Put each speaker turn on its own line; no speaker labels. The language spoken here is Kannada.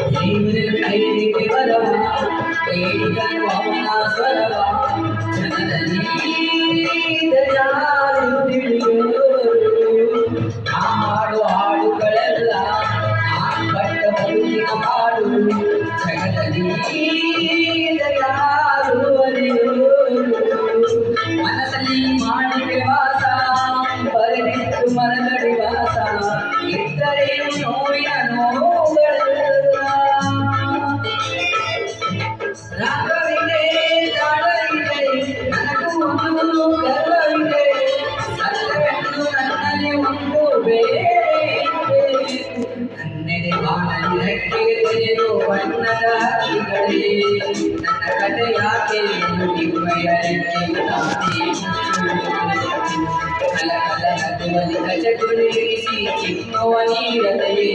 ದೇವರ ಕೈಗೆ ಬರವ ಬೇಡಿಕನು ಅವನ ಸ್ವರವ ಜನದಲ್ಲಿ ಯಾರು ತಿಳಿಯೋರು ಹಾಡು ಹಾಡುಗಳೆಲ್ಲ ನಾನು ಪಟ್ಟ ಬದುಕಿನ ಹಾಡು ಜಗದಲ್ಲಿ ಯಾರು ಅರಿಯೋರು ಮನಸ್ಸಲ್ಲಿ ಮಾಡಿದೆ ವಾಸ ಬರೆದಿತ್ತು ಮನದಡಿ ವಾಸ ಇದ್ದರೆ ನೋವಿನ ನೋವುಗಳೆಲ್ಲ ರಾಗವಿದೆ ತಾಳವಿದೆ ನನಗೂ ಒಂದು ಗರ್ವವಿದೆ ಸತ್ಯವೆಂದು ನನ್ನಲ್ಲಿ ಒಂದು ಬೇರೆ ನನ್ನೆದೆ ಬಾಣಲಿ ರೆಕ್ಕೆ ತೆರೆದು ಬಣ್ಣದ ಹಕ್ಕಿಗಳೇ ನನ್ನ ಕಥೆ ಯಾಕೆ ನಿಮ್ಮಯ ರೆಕ್ಕೆ ಕಲ ಕಲ ನಗುವಲಿ ಕಚಗುಳಿಸಿ ಚಿಮ್ಮುವ ನೀರದೆಯೇ